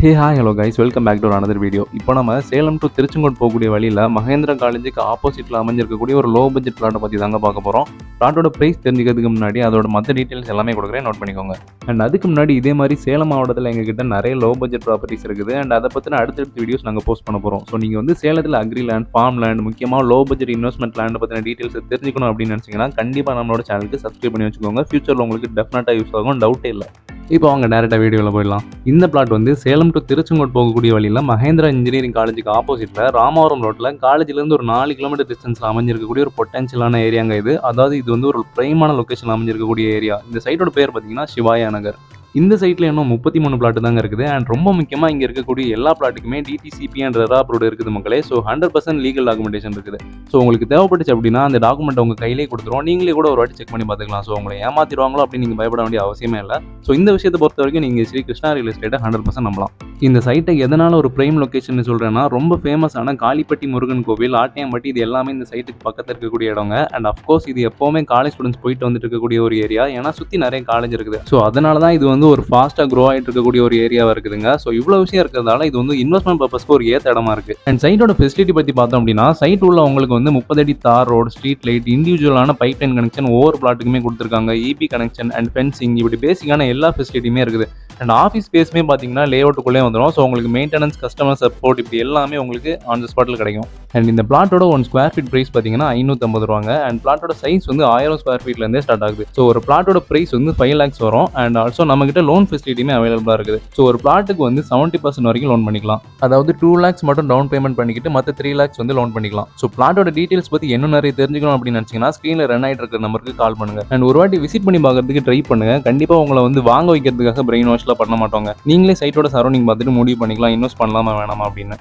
Hi hello guys, welcome back to another video. இப்போ நம்ம Salem to Tiruchengode போகக்கூடிய வழியில் மகேந்திரா காலேஜுக்கு ஆப்போசிட்டில் அமைஞ்சிருக்கக்கூடிய ஒரு லோ பட்ஜெட் பிளாட்டை பற்றி தாங்க பார்க்க போகிறோம். பிளாட்டோட ப்ரைஸ் தெரிஞ்சுக்கிறதுக்கு முன்னாடி அதோட மற்ற டீட்டெயில்ஸ் எல்லாமே கொடுக்குறேன், நோட் பண்ணிக்கோங்க. அண்ட் அதுக்கு முன்னாடி இதே மாதிரி சேலம் மாவட்டத்தில் எங்ககிட்ட நிறைய லோ பட்ஜெட் ப்ராப்பர்ட்டிஸ் இருக்குது. அண்ட் அதை பற்றின அடுத்தடுத்த வீடியோஸ் நாங்கள் போஸ்ட் பண்ண போகிறோம். ஸோ நீங்கள் வந்து சேலத்தில் அக்ரி லேண்ட், ஃபார்ம் லேண்ட், முக்கியமாக லோ பட்ஜெட் இன்வெஸ்ட்மெண்ட் லேண்டை பற்றின டீட்டெயில்ஸ் தெரிஞ்சுக்கணும் அப்படின்னு நினச்சிங்கன்னா கண்டிப்பாக நம்மளோட சேனலுக்கு சப்ஸ்கிரைப் பண்ணி வச்சுக்கோங்க. ஃபியூச்சரில் உங்களுக்கு டெஃபினட்டாக யூஸ் ஆகும், டவுட்டே இல்லை. இப்போ அவங்க டேரெக்டாக வீடியோவில் போயிடலாம். இந்த பிளாட் வந்து சேலம் டு திருச்செங்கோடு போகக்கூடிய வழியில் மகேந்திரா இன்ஜினியரிங் காலேஜுக்கு ஆப்போசிட்டில் ராமவரம் ரோட்டில் காலேஜிலேருந்து ஒரு 4 கிலோமீட்டர் டிஸ்டன்ஸில் அமைஞ்சிருக்கக்கூடிய ஒரு பொட்டன்ஷியலான ஏரியாங்க இது. அதாவது இது வந்து ஒரு பிரைமான லொக்கேஷனில் அமைஞ்சிருக்கக்கூடிய ஏரியா. இந்த சைட்டோட பேர் பார்த்தீங்கன்னா சிவாயா நகர். இந்த சைட்டில் இன்னும் 33 பிளாட்டு தாங்க இருக்குது. அண்ட் ரொம்ப முக்கியமாக இங்கே இருக்கக்கூடிய எல்லா பிளாட்டுக்குமே டிடிசிபி அண்ட் ரெரா அப்ரூவ்டு இருக்குது மக்களே. ஸோ 100% லீகல் டாக்குமெண்டேஷன் இருக்குது. ஸோ உங்களுக்கு தேவைப்பட்டுச்சு அப்படின்னா அந்த டாக்குமெண்ட் உங்கள் கையிலே கொடுத்துருவோம். நீங்களே கூட ஒரு வாட்டி செக் பண்ணி பார்த்துக்கலாம். ஸோ உங்களை ஏமாத்திடுவாங்களோ அப்படின்னு நீங்கள் பயப்பட வேண்டிய அவசியமே இல்லை. ஸோ இந்த விஷயத்தை பொறுத்த வரைக்கும் நீங்கள் ஸ்ரீ கிருஷ்ணா ரியல் எஸ்டேட்டை 100% நம்பலாம். இந்த சைட்டை எதனால் ஒரு பிரைம் லொக்கேஷன் சொல்கிறேன்னா, ரொம்ப ஃபேமஸான காளிப்பட்டி முருகன் கோவில், ஆட்டியம்பட்டி, இது எல்லாமே இந்த சைட்டுக்கு பக்கத்தில் இருக்கக்கூடிய இடங்க. அண்ட் அஃப்கோர்ஸ் இது எப்போவுமே காலேஜ் ஸ்டூடெண்ட்ஸ் போயிட்டு வந்துட்டு இருக்கக்கூடிய ஒரு ஏரியா. ஏன்னா சுற்றி நிறைய காலேஜ் இருக்குது. ஸோ அதனால தான் இது வந்து ஒரு ஃபாஸ்ட்டாக க்ரோ ஆகிட்டு இருக்கக்கூடிய ஒரு ஏரியாவாக இருக்குதுங்க. ஸோ இவ்வளோ விஷயம் இருக்கிறதால இது வந்து இன்வெஸ்ட்மெண்ட் பர்பஸ்க்கு ஒரு ஏற்ற இடமா இருக்குது. அண்ட் சைட்டோட ஃபெசிலிட்டி பற்றி பார்த்தோம் அப்படின்னா, சைட் உள்ள உங்களுக்கு வந்து 30 அடி தார் ரோடு, ஸ்ட்ரீட் லைட், இண்டிவிஜுவலான பைப் லைன் கனெக்ஷன் ஒவ்வொரு பிளாட்டுக்குமே கொடுத்துருக்காங்க. இபி கனெக்ஷன் அண்ட் ஃபென்சிங், இப்படி பேசிக்கான எல்லா ஃபெசிலிட்டியுமே இருக்குது. அண்ட் ஆஃபீஸ் ஸ்பேஸுமே பார்த்தீங்கன்னா லே அவுட்டுக்குள்ளே வந்துடும். ஸோ உங்களுக்கு மெயின்டெனன்ஸ், கஸ்டமர் சப்போர்ட், இப்படி எல்லாமே உங்களுக்கு ஆன் த ஸ்பாட்டில் கிடைக்கும். அண்ட் இந்த பிளாட்டோட 1 ஸ்கொயர் ஃபீட் ப்ரைஸ் பார்த்தீங்கன்னா 550 ரூபாங்க. அண்ட் பிளாட்டோட சைஸ் வந்து 1000 ஸ்கொயர் ஃபீட்லேருந்தே ஸ்டார்ட் ஆகுது. ஸோ ஒரு பிளாட்டோட ப்ரைஸ் வந்து 5 lakhs வரும். அண்ட் ஆல்சோ நம்மகிட்ட லோன் ஃபெசிலிட்டியுமே அவைலபிளாக இருக்குது. ஸோ ஒரு பிளாட்டுக்கு வந்து 70% வரைக்கும் லோன் பண்ணிக்கலாம். அதாவது 2 lakhs மட்டும் டவுன் பேமெண்ட் பண்ணிக்கிட்டு மற்ற 3 lakhs வந்து லோன் பண்ணிக்கலாம். ஸோ பிளாட்டோட டீட்டெயில்ஸ் பற்றி இன்னும் நிறைய தெரிஞ்சுக்கணும் அப்படின்னு நினச்சிங்கன்னா ஸ்க்ரீனில் ரன் ஆகிட்டு இருக்கிற நம்பருக்கு கால் பண்ணுங்க. அண்ட் ஒரு வாட்டி விசிட் பண்ணி பார்க்கறதுக்கு ட்ரை பண்ணுங்க. கண்டிப்பாக உங்களை வந்து வாங்க வைக்கிறதுக்காக பிரெயின் வாஷ்லாம் பண்ண மாட்டோங்க. நீங்களே சைட்டோட சரௌண்டிங் பார்த்துட்டு முடிவு பண்ணிக்கலாம் இன்வெஸ்ட் பண்ணலாமா வேணாமா அப்படின்னு.